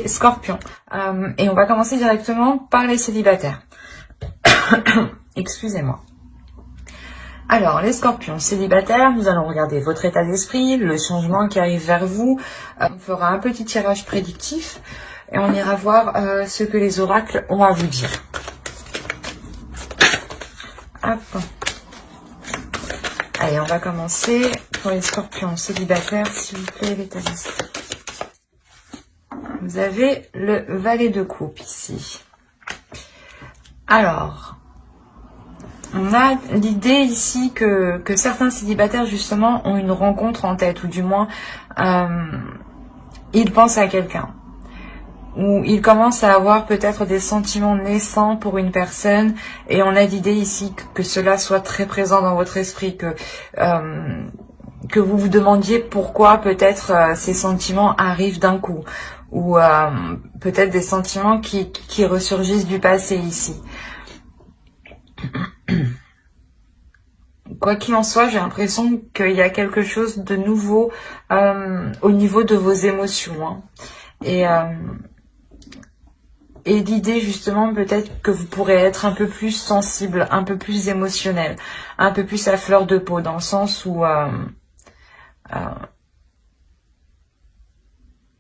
les scorpions. Et on va commencer directement par les célibataires. Excusez-moi. Alors, les scorpions célibataires, nous allons regarder votre état d'esprit, le changement qui arrive vers vous. On fera un petit tirage prédictif et on ira voir ce que les oracles ont à vous dire. Hop. Allez, on va commencer pour les scorpions célibataires, s'il vous plaît, l'état d'esprit. Vous avez le valet de coupe ici. Alors, on a l'idée ici que certains célibataires, justement, ont une rencontre en tête, ou du moins, ils pensent à quelqu'un. Ou ils commencent à avoir peut-être des sentiments naissants pour une personne, et on a l'idée ici que cela soit très présent dans votre esprit, que vous vous demandiez pourquoi peut-être ces sentiments arrivent d'un coup, ou peut-être des sentiments qui ressurgissent du passé ici. Quoi qu'il en soit, j'ai l'impression qu'il y a quelque chose de nouveau au niveau de vos émotions, hein. Et l'idée justement peut-être que vous pourrez être un peu plus sensible, un peu plus émotionnel, un peu plus à fleur de peau, dans le sens où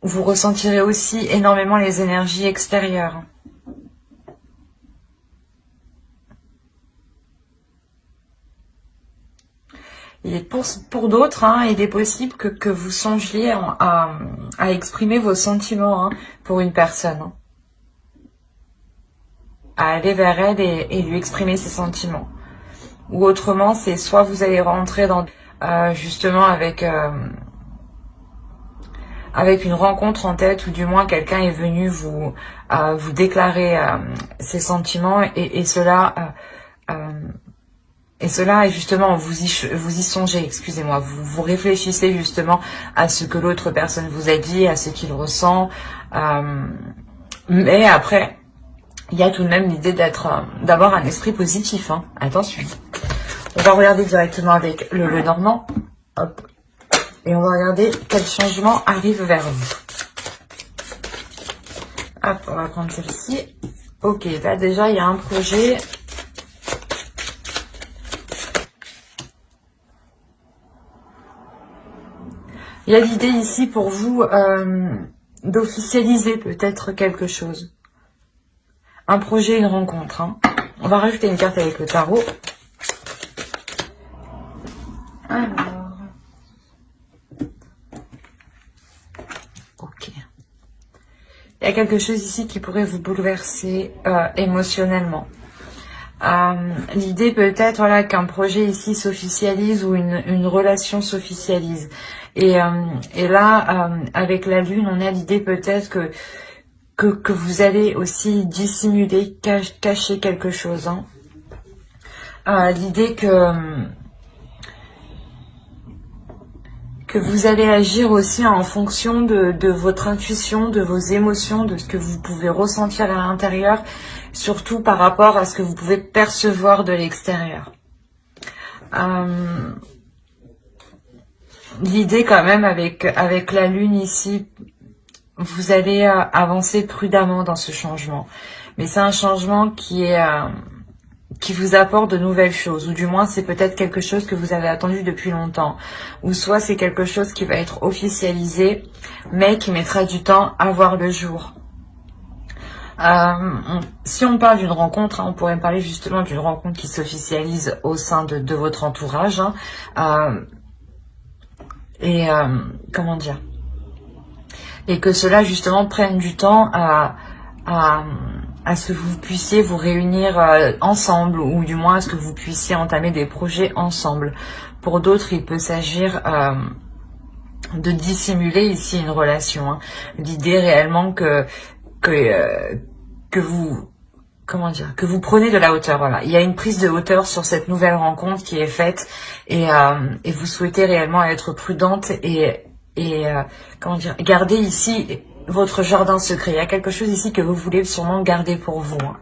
vous ressentirez aussi énormément les énergies extérieures. Et pour d'autres, hein, il est possible que vous songiez à exprimer vos sentiments, hein, pour une personne, hein. À aller vers elle et lui exprimer ses sentiments. Ou autrement, c'est soit vous allez rentrer dans justement avec une rencontre en tête, ou du moins quelqu'un est venu vous déclarer ses sentiments, et cela est justement, vous y songez, excusez-moi, vous réfléchissez justement à ce que l'autre personne vous a dit, à ce qu'il ressent, mais après, il y a tout de même l'idée d'avoir un esprit positif, hein. Attention. On va regarder directement avec le normand. Hop. Et on va regarder quel changement arrive vers vous. Hop, on va prendre celle-ci. Ok, là déjà, il y a un projet. Il y a l'idée ici pour vous d'officialiser peut-être quelque chose. Un projet, une rencontre, hein. On va rajouter une carte avec le tarot. Alors. Ok. Il y a quelque chose ici qui pourrait vous bouleverser émotionnellement. L'idée peut-être, voilà, qu'un projet ici s'officialise, ou une relation s'officialise. Et là, avec la lune, on a l'idée peut-être que vous allez aussi dissimuler, cacher quelque chose, hein. L'idée que vous allez agir aussi en fonction de votre intuition, de vos émotions, de ce que vous pouvez ressentir à l'intérieur, surtout par rapport à ce que vous pouvez percevoir de l'extérieur. L'idée quand même avec la lune ici, vous allez avancer prudemment dans ce changement. Mais c'est un changement qui vous apporte de nouvelles choses, ou du moins c'est peut-être quelque chose que vous avez attendu depuis longtemps, ou soit c'est quelque chose qui va être officialisé, mais qui mettra du temps à voir le jour. Si on parle d'une rencontre, hein, on pourrait parler justement d'une rencontre qui s'officialise au sein de votre entourage, hein, comment dire, et que cela justement prenne du temps à ce que vous puissiez vous réunir ensemble, ou du moins à ce que vous puissiez entamer des projets ensemble. Pour d'autres, il peut s'agir de dissimuler ici une relation, hein. L'idée réellement que vous, comment dire, que vous prenez de la hauteur, voilà. Il y a une prise de hauteur sur cette nouvelle rencontre qui est faite, et vous souhaitez réellement être prudente et comment dire, garder ici votre jardin secret. Il y a quelque chose ici que vous voulez sûrement garder pour vous, hein.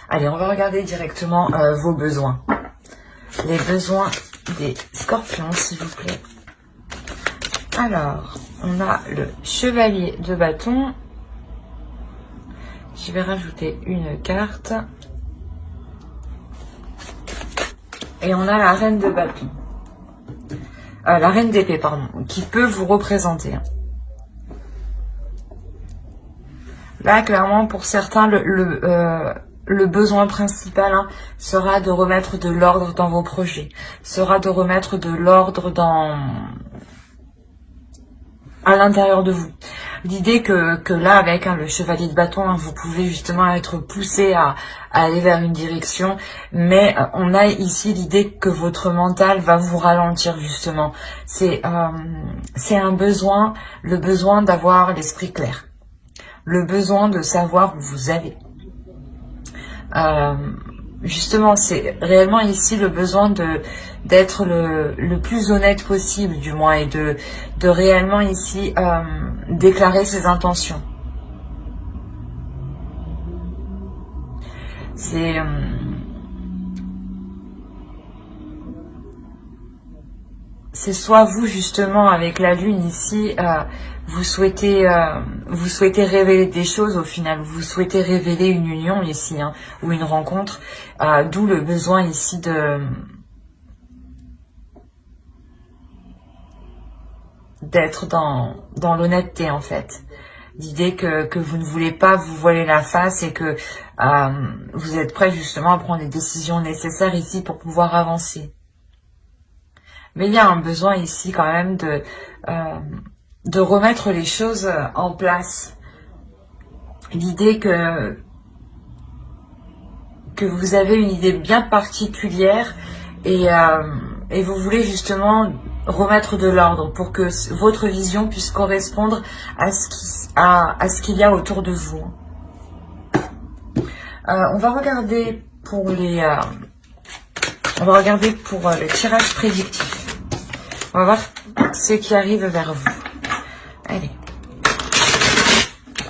Allez, on va regarder directement vos besoins. Les besoins des scorpions, s'il vous plaît. Alors, on a le chevalier de bâton. Je vais rajouter une carte. Et on a la reine de bâton. La reine d'épée, pardon, qui peut vous représenter. Là, clairement, pour certains, le besoin principal sera de remettre de l'ordre dans vos projets, sera de remettre de l'ordre à l'intérieur de vous. L'idée que là, avec le chevalier de bâton, vous pouvez justement être poussé à aller vers une direction, mais on a ici l'idée que votre mental va vous ralentir justement. C'est un besoin, le besoin d'avoir l'esprit clair, le besoin de savoir où vous allez. Justement, c'est réellement ici le besoin d'être le plus honnête possible, du moins, et de réellement ici déclarer ses intentions. C'est soit vous, justement, avec la lune ici, vous souhaitez révéler des choses au final, vous souhaitez révéler une union ici, ou une rencontre, d'où le besoin ici d'être dans l'honnêteté en fait. L'idée que vous ne voulez pas vous voiler la face et que vous êtes prêt justement à prendre les décisions nécessaires ici pour pouvoir avancer. Mais il y a un besoin ici quand même de remettre les choses en place. L'idée que vous avez une idée bien particulière et vous voulez justement remettre de l'ordre pour que votre vision puisse correspondre à ce qu'il y a autour de vous. On va regarder pour le tirage prédictif. On va voir ce qui arrive vers vous. Allez.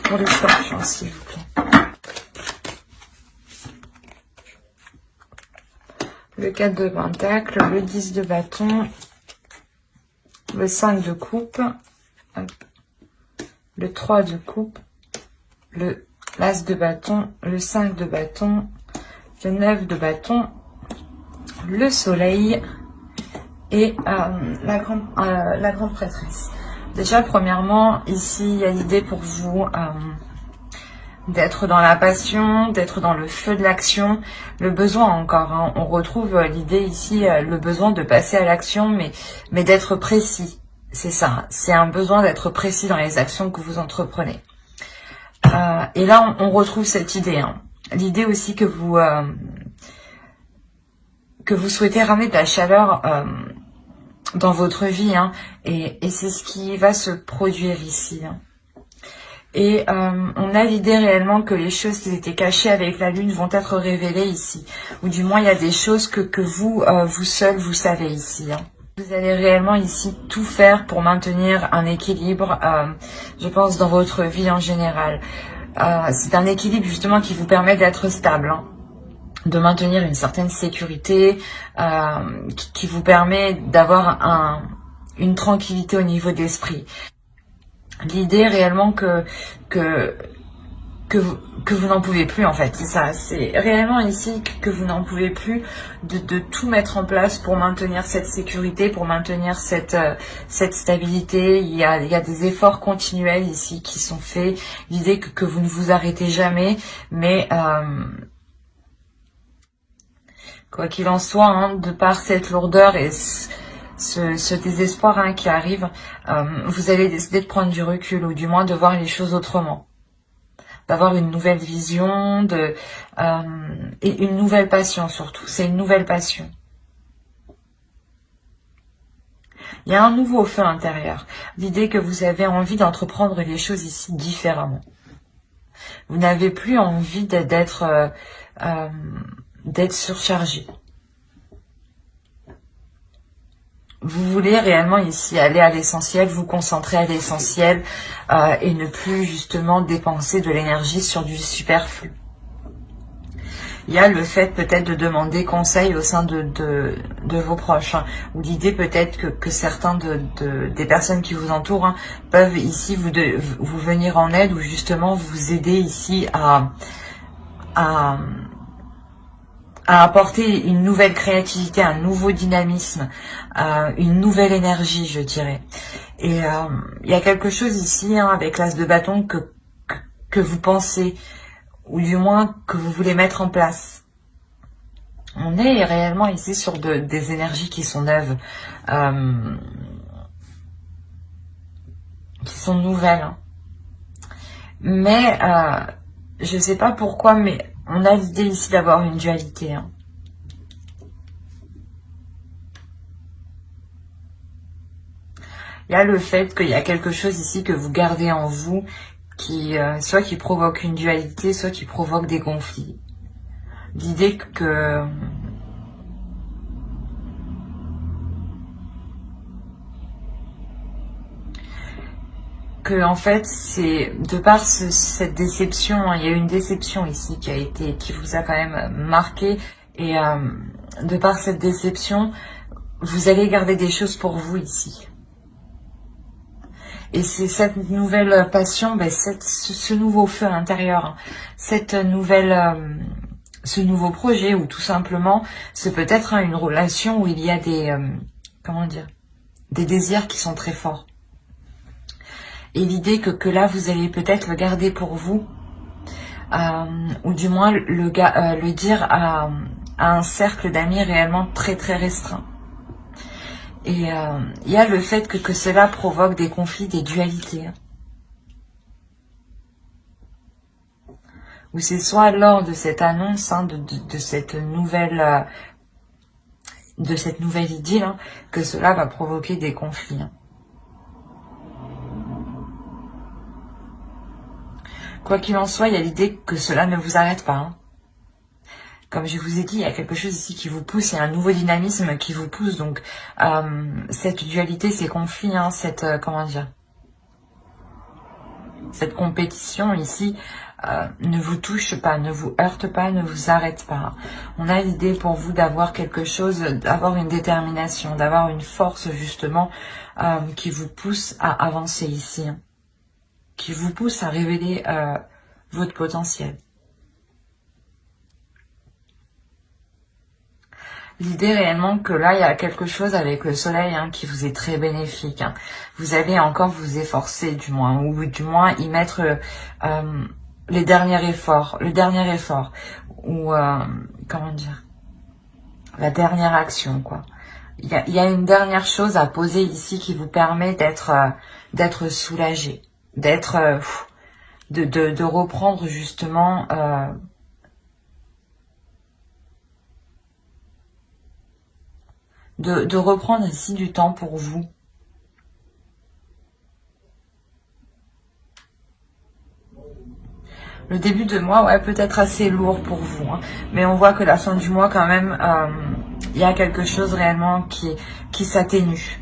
Pour les scorpions, s'il vous plaît. Le 4 de pentacle, le 10 de bâton, le 5 de coupe, le 3 de coupe, le l'as de bâton, le 5 de bâton, le 9 de bâton, le soleil et la grande prêtresse. Déjà, premièrement, ici, il y a l'idée pour vous d'être dans la passion, d'être dans le feu de l'action, le besoin encore. On retrouve l'idée ici, le besoin de passer à l'action, mais d'être précis. C'est ça, c'est un besoin d'être précis dans les actions que vous entreprenez. Et là, on retrouve cette idée. L'idée aussi que vous souhaitez ramener de la chaleur dans votre vie, et c'est ce qui va se produire ici. Et on a l'idée réellement que les choses qui étaient cachées avec la lune vont être révélées ici, ou du moins il y a des choses que vous seul vous savez ici. Vous allez réellement ici tout faire pour maintenir un équilibre, je pense, dans votre vie en général. C'est un équilibre justement qui vous permet d'être stable, de maintenir une certaine sécurité, qui vous permet d'avoir une tranquillité au niveau d'esprit. L'idée réellement que vous n'en pouvez plus en fait, c'est ça, c'est réellement ici que vous n'en pouvez plus de tout mettre en place pour maintenir cette sécurité, pour maintenir cette stabilité. Il y a des efforts continuels ici qui sont faits, l'idée que vous ne vous arrêtez jamais, mais quoi qu'il en soit, de par cette lourdeur et ce désespoir qui arrive, vous allez décider de prendre du recul, ou du moins de voir les choses autrement, d'avoir une nouvelle vision, et une nouvelle passion surtout. C'est une nouvelle passion. Il y a un nouveau feu intérieur. L'idée que vous avez envie d'entreprendre les choses ici différemment. Vous n'avez plus envie d'être surchargé. Vous voulez réellement ici aller à l'essentiel, vous concentrer à l'essentiel et ne plus justement dépenser de l'énergie sur du superflu. il y a le fait peut-être de demander conseil au sein de vos proches, hein, ou l'idée peut-être que certains des personnes qui vous entourent, hein, peuvent ici vous venir en aide, ou justement vous aider ici à apporter une nouvelle créativité, un nouveau dynamisme, une nouvelle énergie, je dirais. Et il y a quelque chose ici, hein, avec l'as de bâton que vous pensez, ou du moins que vous voulez mettre en place. On est réellement ici sur des énergies qui sont neuves, qui sont nouvelles. Hein. Mais je ne sais pas pourquoi, mais on a l'idée ici d'avoir une dualité. Hein. Il y a le fait qu'il y a quelque chose ici que vous gardez en vous, qui soit qui provoque une dualité, soit qui provoque des conflits. L'idée que en fait, c'est de par cette déception, hein, il y a une déception ici qui vous a quand même marqué, et de par cette déception, vous allez garder des choses pour vous ici. Et c'est cette nouvelle passion, ben ce nouveau feu intérieur, hein, cette nouvelle, ce nouveau projet, ou tout simplement, c'est peut-être, hein, une relation où il y a des, comment dire, des désirs qui sont très forts. Et l'idée que là, vous allez peut-être le garder pour vous, ou du moins le dire à un cercle d'amis réellement très très restreint. Et il y a le fait que cela provoque des conflits, des dualités. Ou c'est soit lors de cette annonce, hein, de cette nouvelle idylle, hein, que cela va provoquer des conflits. Hein. Quoi qu'il en soit, il y a l'idée que cela ne vous arrête pas. Hein. Comme je vous ai dit, il y a quelque chose ici qui vous pousse, il y a un nouveau dynamisme qui vous pousse. Donc, cette dualité, ces conflits, hein, comment dire, cette compétition ici, ne vous touche pas, ne vous heurte pas, ne vous arrête pas. On a l'idée pour vous d'avoir quelque chose, d'avoir une détermination, d'avoir une force justement qui vous pousse à avancer ici, hein, qui vous pousse à révéler votre potentiel. L'idée réellement que là, il y a quelque chose avec le soleil, hein, qui vous est très bénéfique. Hein. Vous allez encore vous efforcer du moins, ou du moins y mettre le dernier effort, ou comment dire, la dernière action, quoi. Il y a une dernière chose à poser ici qui vous permet d'être soulagé, d'être de reprendre justement de reprendre ici du temps pour vous. Le début de mois, ouais, peut-être assez lourd pour vous, hein, mais on voit que la fin du mois, quand même, il y a quelque chose réellement qui s'atténue.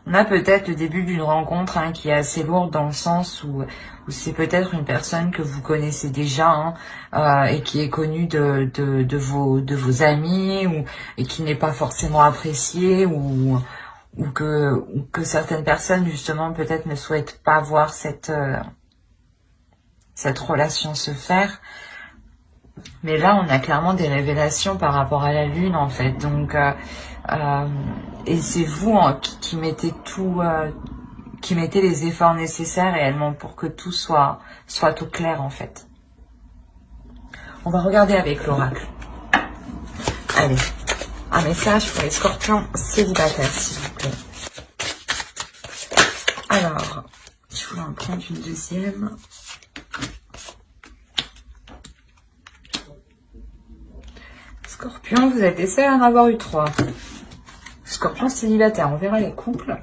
On a peut-être le début d'une rencontre, hein, qui est assez lourde dans le sens où c'est peut-être une personne que vous connaissez déjà, hein, et qui est connue de vos amis, et qui n'est pas forcément appréciée, ou que certaines personnes justement peut-être ne souhaitent pas voir cette relation se faire. Mais là, on a clairement des révélations par rapport à la lune, en fait. Donc, et c'est vous, hein, qui mettez tout, qui mettez les efforts nécessaires réellement pour que tout soit au clair, en fait. On va regarder avec l'oracle. Allez, un message pour les scorpions célibataires, s'il vous plaît. Alors, je voulais en prendre une deuxième. Scorpion, vous êtes les seuls à en avoir eu 3. Scorpion célibataire, on verra les couples.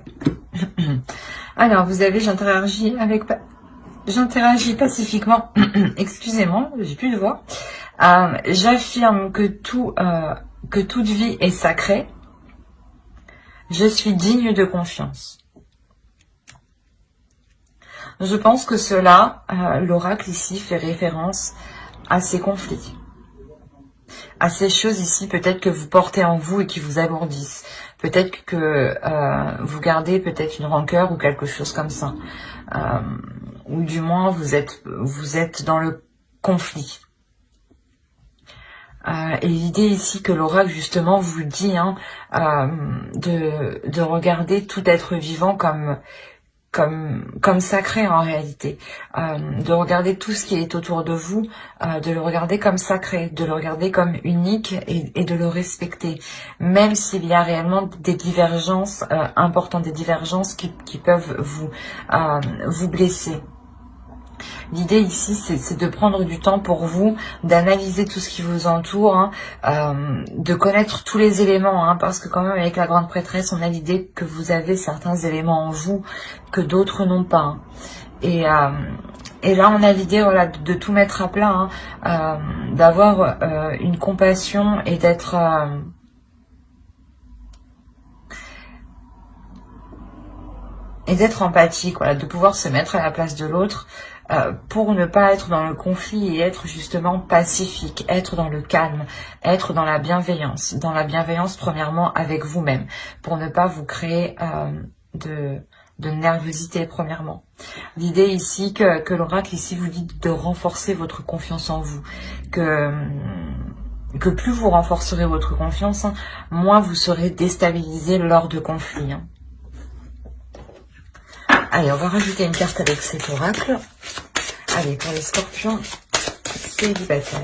Alors, vous avez, j'interagis pacifiquement. Excusez-moi, j'ai plus de voix. J'affirme que toute vie est sacrée. Je suis digne de confiance. Je pense que cela, l'oracle ici fait référence à ces conflits, à ces choses ici peut-être que vous portez en vous et qui vous alourdissent. Peut-être que vous gardez peut-être une rancœur ou quelque chose comme ça. Ou du moins vous êtes dans le conflit. Et l'idée ici que l'oracle justement vous dit de regarder tout être vivant comme sacré en réalité, de regarder tout ce qui est autour de vous, de le regarder comme sacré, de le regarder comme unique et de le respecter, même s'il y a réellement des divergences importantes, des divergences qui peuvent vous blesser. L'idée ici, c'est de prendre du temps pour vous, d'analyser tout ce qui vous entoure, de connaître tous les éléments, parce que quand même avec la grande prêtresse, on a l'idée que vous avez certains éléments en vous que d'autres n'ont pas. Et là, on a l'idée de tout mettre à plat, d'avoir une compassion et d'être empathique, de pouvoir se mettre à la place de l'autre, pour ne pas être dans le conflit et être justement pacifique, être dans le calme, être dans la bienveillance premièrement avec vous-même, pour ne pas vous créer de nervosité premièrement. L'idée ici que l'oracle ici vous dit de renforcer votre confiance en vous, que plus vous renforcerez votre confiance, moins vous serez déstabilisé lors de conflits. Allez, on va rajouter une carte avec cet oracle. Allez, pour les scorpions célibataires.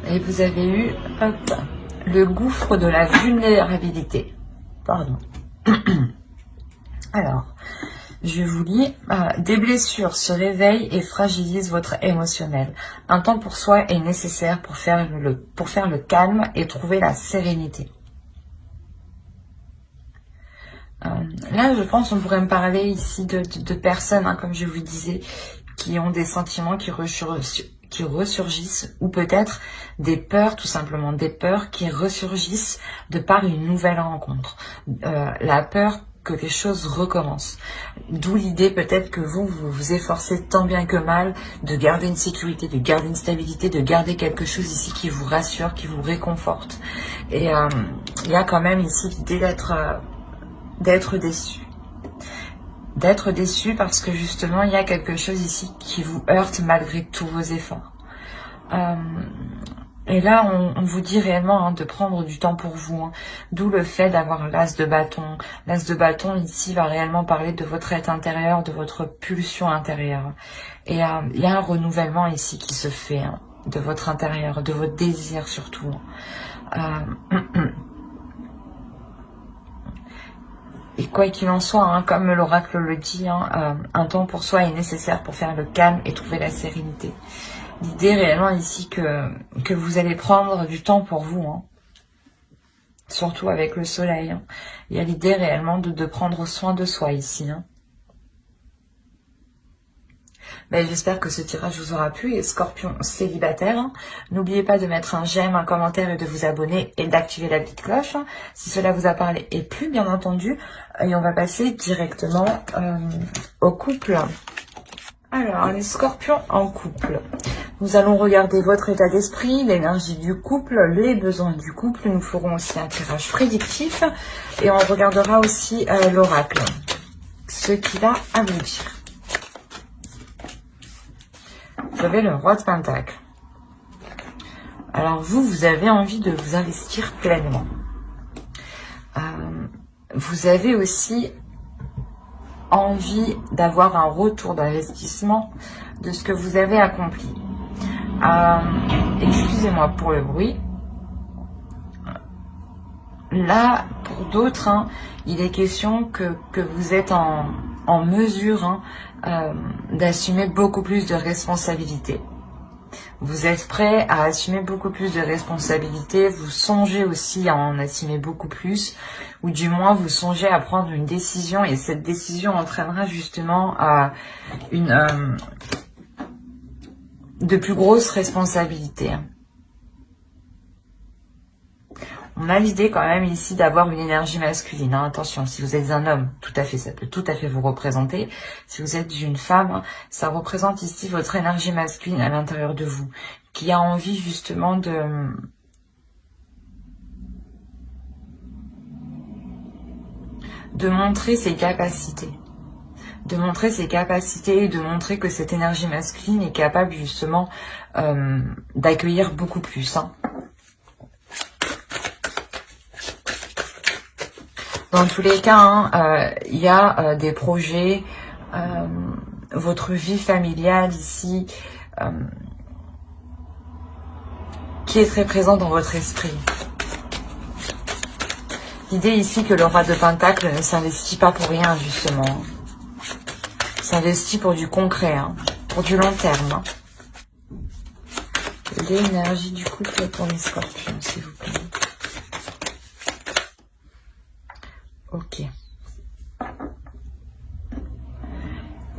Et vous avez eu, le gouffre de la vulnérabilité. Pardon. Alors, je vous lis. Des blessures se réveillent et fragilisent votre émotionnel. Un temps pour soi est nécessaire pour faire le calme et trouver la sérénité. Là, je pense on pourrait me parler ici de personnes, comme je vous disais, qui ont des sentiments qui ressurgissent, ou peut-être des peurs, tout simplement, des peurs qui ressurgissent de par une nouvelle rencontre. La peur que les choses recommencent. D'où l'idée peut-être que vous vous efforcez tant bien que mal de garder une sécurité, de garder une stabilité, de garder quelque chose ici qui vous rassure, qui vous réconforte. Et il y a quand même ici l'idée d'être déçu. D'être déçu parce que justement, il y a quelque chose ici qui vous heurte malgré tous vos efforts. Et là, on vous dit réellement de prendre du temps pour vous. D'où le fait d'avoir l'as de bâton. L'as de bâton, ici, va réellement parler de votre être intérieur, de votre pulsion intérieure. Et il y a un renouvellement ici qui se fait, de votre intérieur, de votre désir surtout. Et quoi qu'il en soit, comme l'oracle le dit, un temps pour soi est nécessaire pour faire le calme et trouver la sérénité. L'idée réellement ici que vous allez prendre du temps pour vous, surtout avec le soleil. Il y a l'idée réellement de prendre soin de soi ici. J'espère que ce tirage vous aura plu. Et scorpion célibataire, n'oubliez pas de mettre un j'aime, un commentaire et de vous abonner et d'activer la petite cloche si cela vous a parlé et plu, bien entendu. Et on va passer directement au couple. Alors, les scorpions en couple. Nous allons regarder votre état d'esprit, l'énergie du couple, les besoins du couple. Nous ferons aussi un tirage prédictif et on regardera aussi l'oracle, ce qu'il a à vous dire. Vous avez le roi de Pentacle. Alors vous avez envie de vous investir pleinement. Vous avez aussi envie d'avoir un retour d'investissement de ce que vous avez accompli. Excusez-moi pour le bruit. Là, pour d'autres, il est question que vous êtes en mesure d'assumer beaucoup plus de responsabilités. Vous êtes prêt à assumer beaucoup plus de responsabilités, vous songez aussi à en assumer beaucoup plus, ou du moins vous songez à prendre une décision, et cette décision entraînera justement à de plus grosses responsabilités. On a l'idée quand même ici d'avoir une énergie masculine. Hein. Attention, si vous êtes un homme, tout à fait, ça peut tout à fait vous représenter. Si vous êtes une femme, ça représente ici votre énergie masculine à l'intérieur de vous, qui a envie justement de montrer ses capacités. De montrer ses capacités et de montrer que cette énergie masculine est capable justement d'accueillir beaucoup plus. Hein. Dans tous les cas, il y a des projets, votre vie familiale ici, qui est très présente dans votre esprit. L'idée ici que le roi de Pentacle ne s'investit pas pour rien, justement. Il s'investit pour du concret, hein, pour du long terme. Hein. L'énergie du couple pour les scorpions, s'il vous plaît. Ok.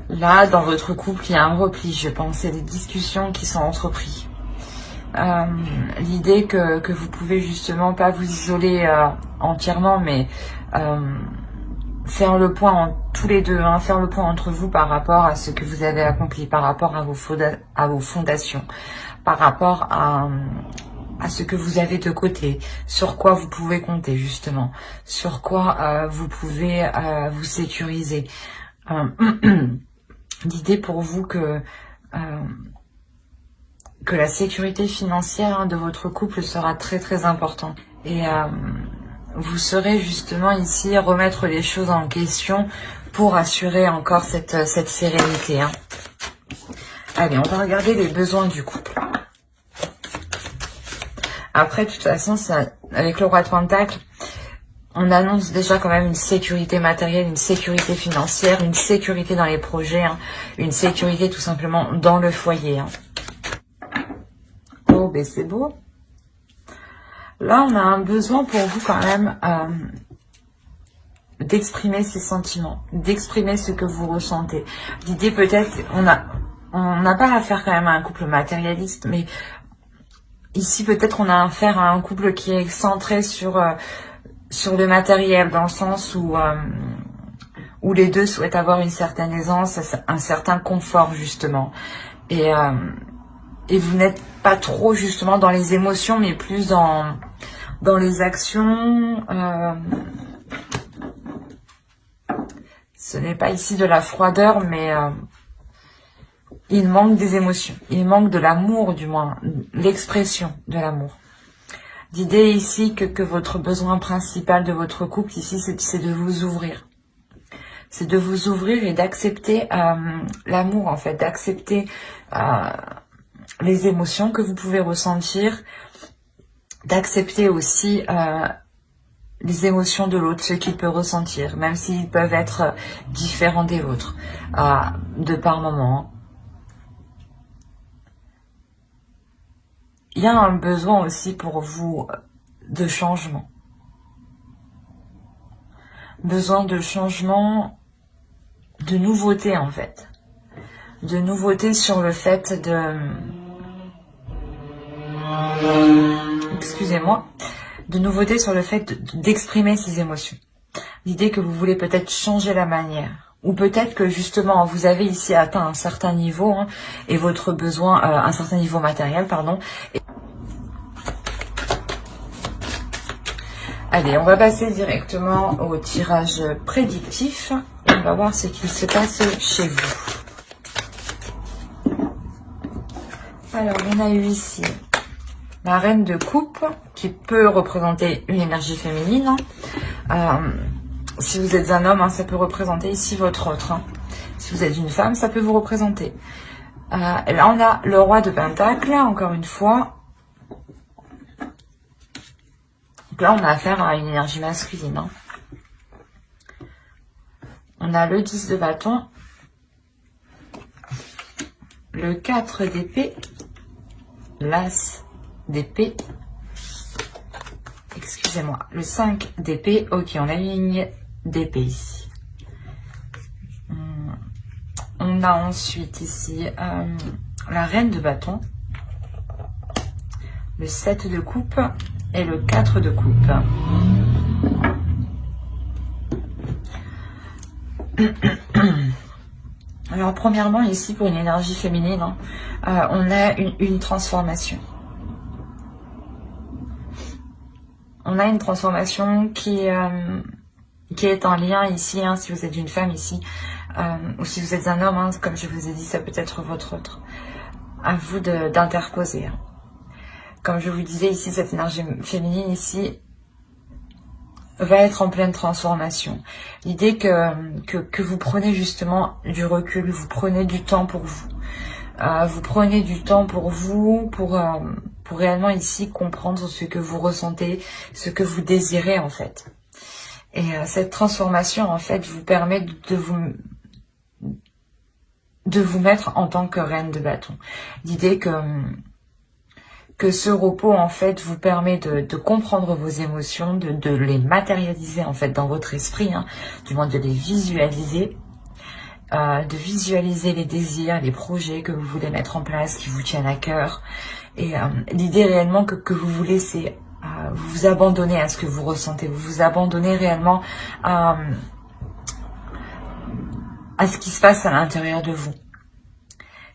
Là, dans votre couple, il y a un repli, je pense. Il y a des discussions qui sont entreprises. L'idée que vous pouvez justement pas vous isoler entièrement, mais faire le point tous les deux, hein, faire le point entre vous par rapport à ce que vous avez accompli, par rapport à vos fondations, par rapport à ce que vous avez de côté, sur quoi vous pouvez compter justement, sur quoi vous pouvez vous sécuriser. L'idée pour vous que la sécurité financière de votre couple sera très très importante. Et vous saurez justement ici remettre les choses en question pour assurer encore cette sérénité. Hein. Allez, on va regarder les besoins du couple. Après, de toute façon, ça, avec le roi de Pentacle, on annonce déjà quand même une sécurité matérielle, une sécurité financière, une sécurité dans les projets, hein, une sécurité tout simplement dans le foyer. Hein. Oh, ben c'est beau. Là, on a un besoin pour vous quand même d'exprimer ses sentiments, d'exprimer ce que vous ressentez. L'idée peut-être, on n'a pas affaire quand même à un couple matérialiste, mais ici peut-être on a affaire à un couple qui est centré sur le matériel, dans le sens où les deux souhaitent avoir une certaine aisance, un certain confort justement. Et vous n'êtes pas trop justement dans les émotions, mais plus dans les actions. Ce n'est pas ici de la froideur, mais il manque des émotions. Il manque de l'amour, du moins, l'expression de l'amour. L'idée ici que votre besoin principal de votre couple ici, c'est de vous ouvrir. C'est de vous ouvrir et d'accepter l'amour, en fait, d'accepter les émotions que vous pouvez ressentir, d'accepter aussi les émotions de l'autre, ce qu'il peut ressentir, même s'ils peuvent être différents des vôtres, de par moment. Il y a un besoin aussi pour vous de changement. Besoin de changement, de nouveauté en fait. De nouveauté sur le fait de... Excusez-moi. De nouveauté sur le fait d'exprimer ses émotions. L'idée que vous voulez peut-être changer la manière. Ou peut-être que justement vous avez ici atteint un certain niveau, hein, et votre besoin, un certain niveau matériel, pardon. Allez, on va passer directement au tirage prédictif et on va voir ce qu'il se passe chez vous. Alors, on a eu ici la reine de coupe qui peut représenter une énergie féminine. Si vous êtes un homme, hein, ça peut représenter ici votre autre. Hein. Si vous êtes une femme, ça peut vous représenter. Là, on a le roi de Pentacle, encore une fois. Donc là, on a affaire à une énergie masculine. Hein. On a le 10 de bâton, le 4 d'épée, l'as d'épée, excusez-moi, le 5 d'épée. Ok, on a une ligne d'épée ici. On a ensuite ici la reine de bâton, le 7 de coupe et le 4 de coupe. Alors premièrement ici pour une énergie féminine, on a une transformation. On a une transformation qui est en lien ici, si vous êtes une femme ici, ou si vous êtes un homme, comme je vous ai dit, ça peut être votre autre. À vous d'interposer. Comme je vous disais ici, cette énergie féminine ici va être en pleine transformation. L'idée que vous prenez justement du recul, vous prenez du temps pour vous. Vous prenez du temps pour vous, pour réellement ici comprendre ce que vous ressentez, ce que vous désirez en fait. Et cette transformation en fait vous permet de vous mettre en tant que reine de bâton. L'idée que ce repos en fait vous permet de comprendre vos émotions, de les matérialiser en fait dans votre esprit, du moins de les visualiser, de visualiser les désirs, les projets que vous voulez mettre en place, qui vous tiennent à cœur. Et l'idée réellement que vous vous laissez vous abandonner à ce que vous ressentez, vous vous abandonnez réellement à ce qui se passe à l'intérieur de vous.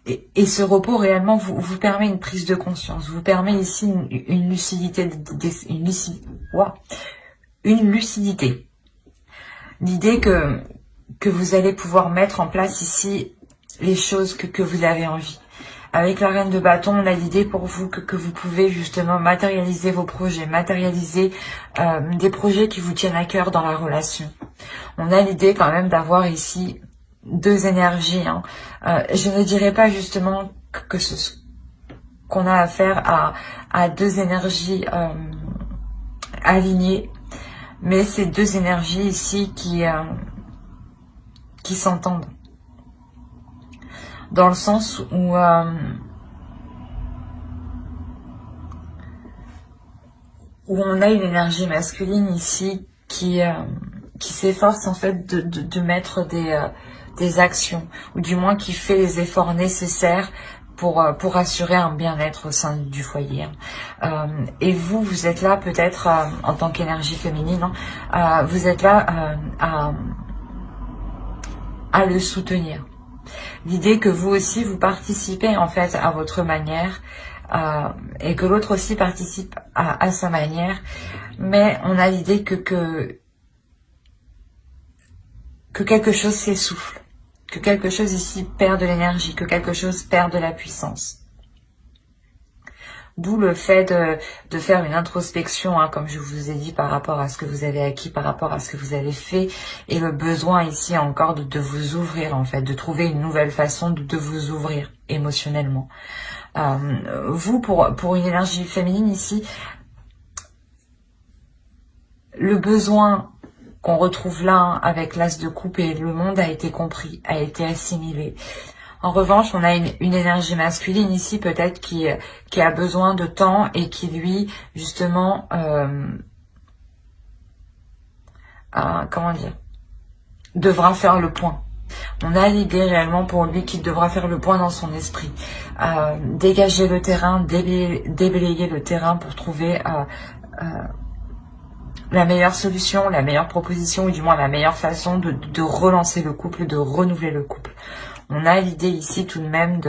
Et ce repos réellement vous permet une prise de conscience, vous permet ici une lucidité, une lucidité. L'idée que vous allez pouvoir mettre en place ici les choses que vous avez envie. Avec la reine de bâton, on a l'idée pour vous que vous pouvez justement matérialiser vos projets, matérialiser des projets qui vous tiennent à cœur dans la relation. On a l'idée quand même d'avoir ici deux énergies. Je ne dirais pas justement qu'on a affaire à deux énergies alignées, mais c'est deux énergies ici qui s'entendent. Dans le sens où on a une énergie masculine ici qui s'efforce en fait de mettre des actions, ou du moins qui fait les efforts nécessaires pour assurer un bien-être au sein du foyer. Et vous êtes là peut-être en tant qu'énergie féminine, vous êtes là à le soutenir. L'idée que vous aussi vous participez en fait à votre manière, et que l'autre aussi participe à sa manière, mais on a l'idée que quelque chose s'essouffle, que quelque chose ici perd de l'énergie, que quelque chose perd de la puissance. D'où le fait de faire une introspection, comme je vous ai dit, par rapport à ce que vous avez acquis, par rapport à ce que vous avez fait, et le besoin ici encore de vous ouvrir en fait, de trouver une nouvelle façon de vous ouvrir émotionnellement. Vous, pour une énergie féminine ici, le besoin qu'on retrouve là avec l'as de coupe et le monde a été compris, a été assimilé. En revanche, on a une énergie masculine ici peut-être qui a besoin de temps et qui lui, justement, comment dire, devra faire le point. On a l'idée réellement pour lui qu'il devra faire le point dans son esprit. Dégager le terrain, déblayer le terrain pour trouver la meilleure solution, la meilleure proposition, ou du moins la meilleure façon de relancer le couple, de renouveler le couple. On a l'idée ici tout de même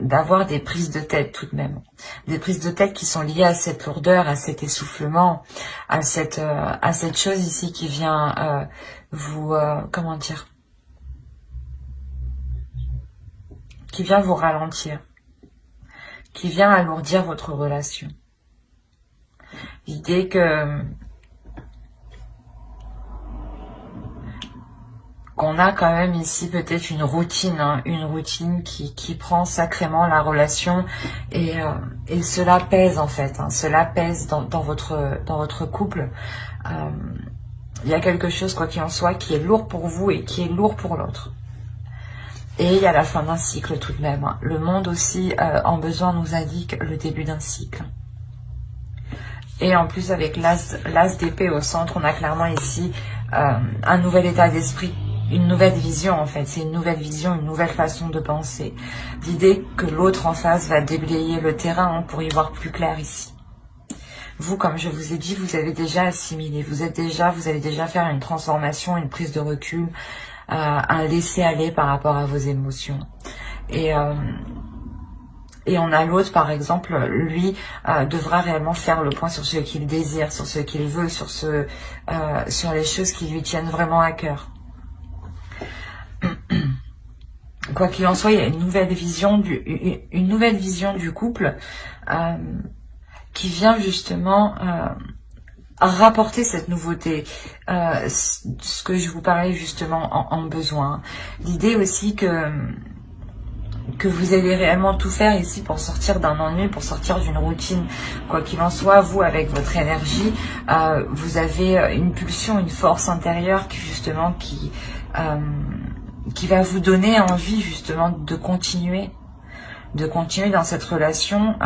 d'avoir des prises de tête tout de même. Des prises de tête qui sont liées à cette lourdeur, à cet essoufflement, à cette chose ici qui vient comment dire, qui vient vous ralentir, qui vient alourdir votre relation. L'idée qu'on a quand même ici peut-être une routine qui prend sacrément la relation, et cela pèse en fait, cela pèse dans votre couple. Il y a quelque chose, quoi qu'il en soit, qui est lourd pour vous et qui est lourd pour l'autre. Et il y a la fin d'un cycle tout de même. Le monde aussi, en besoin, nous indique le début d'un cycle. Et en plus, avec l'as d'épée au centre, on a clairement ici un nouvel état d'esprit, une nouvelle vision en fait. C'est une nouvelle vision, une nouvelle façon de penser. L'idée que l'autre en face va déblayer le terrain pour y voir plus clair ici. vous, comme je vous ai dit, vous avez déjà assimilé. Vous allez déjà faire une transformation, une prise de recul, un laisser-aller par rapport à vos émotions. Et on a l'autre, par exemple, lui devra réellement faire le point sur ce qu'il désire, sur ce qu'il veut, sur les choses qui lui tiennent vraiment à cœur. Quoi qu'il en soit, il y a une nouvelle vision du couple qui vient justement rapporter cette nouveauté, ce que je vous parlais justement en besoin. L'idée aussi que vous allez réellement tout faire ici pour sortir d'un ennui, pour sortir d'une routine. Quoi qu'il en soit, vous, avec votre énergie, vous avez une pulsion, une force intérieure qui va vous donner envie justement de continuer dans cette relation.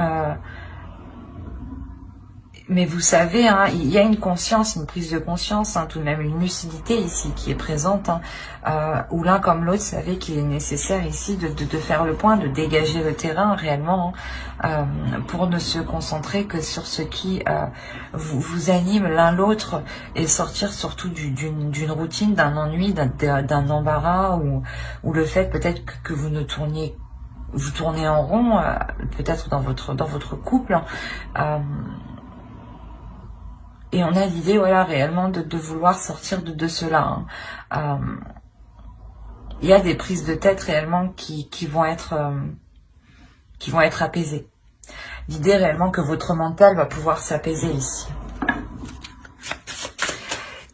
Mais vous savez, hein, il y a une conscience, une prise de conscience, hein, tout de même une lucidité ici qui est présente, hein, où l'un comme l'autre savait qu'il est nécessaire ici de faire le point, de dégager le terrain réellement, hein, pour ne se concentrer que sur ce qui vous anime l'un l'autre et sortir surtout d'une routine, d'un ennui, d'un embarras ou le fait peut-être que vous tournez en rond, peut-être dans votre couple. Et on a l'idée, voilà, réellement de vouloir sortir de cela. Hein. Il y a des prises de tête réellement qui vont être apaisées. L'idée réellement que votre mental va pouvoir s'apaiser ici.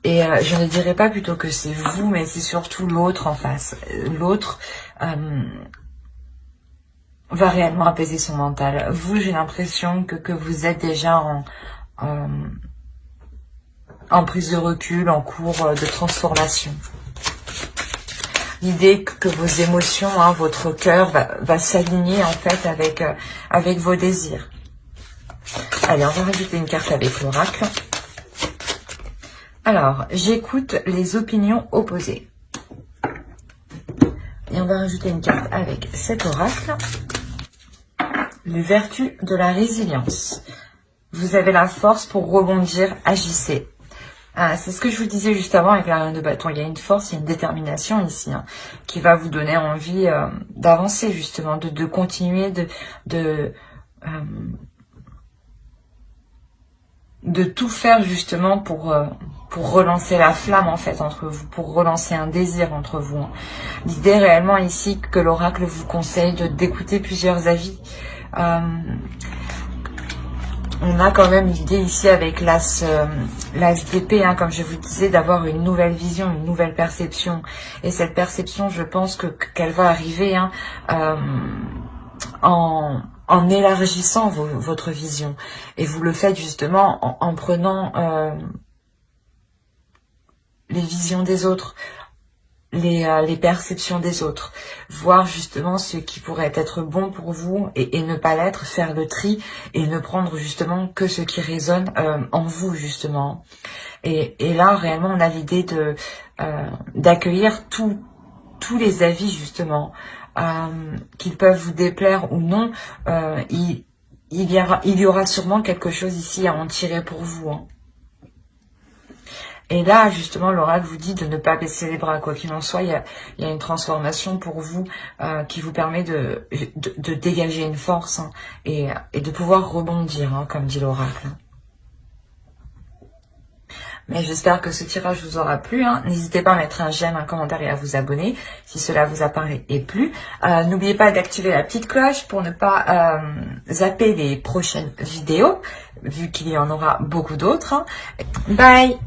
Et je ne dirais pas plutôt que c'est vous, mais c'est surtout l'autre en face. L'autre va réellement apaiser son mental. Vous, j'ai l'impression que vous êtes déjà en prise de recul, en cours de transformation. L'idée que vos émotions, hein, votre cœur va s'aligner en fait avec vos désirs. Allez, on va rajouter une carte avec l'oracle. Alors, j'écoute les opinions opposées. Et on va rajouter une carte avec cet oracle. Les vertus de la résilience. Vous avez la force pour rebondir, agissez. C'est ce que je vous disais juste avant avec la reine de bâton. Il y a une force, il y a une détermination ici, hein, qui va vous donner envie d'avancer justement, de continuer, de tout faire justement pour relancer la flamme en fait entre vous, pour relancer un désir entre vous. Hein. L'idée réellement ici que l'oracle vous conseille d'écouter plusieurs avis. On a quand même l'idée ici avec l'as d'épée, hein, comme je vous disais, d'avoir une nouvelle vision, une nouvelle perception. Et cette perception, je pense qu'elle va arriver, hein, en élargissant votre vision. Et vous le faites justement en prenant les visions des autres, les perceptions des autres, voir justement ce qui pourrait être bon pour vous et ne pas l'être, faire le tri et ne prendre justement que ce qui résonne en vous justement. Et là réellement on a l'idée d'accueillir tous les avis justement, qu'ils peuvent vous déplaire ou non. Il y aura sûrement quelque chose ici à en tirer pour vous, hein. Et là, justement, l'oracle vous dit de ne pas baisser les bras. Quoi qu'il en soit, il y a une transformation pour vous qui vous permet de dégager une force, hein, et de pouvoir rebondir, hein, comme dit l'oracle. Mais j'espère que ce tirage vous aura plu. Hein. N'hésitez pas à mettre un j'aime, un commentaire et à vous abonner si cela vous a parlé et plu. N'oubliez pas d'activer la petite cloche pour ne pas zapper les prochaines vidéos, vu qu'il y en aura beaucoup d'autres. Hein. Bye!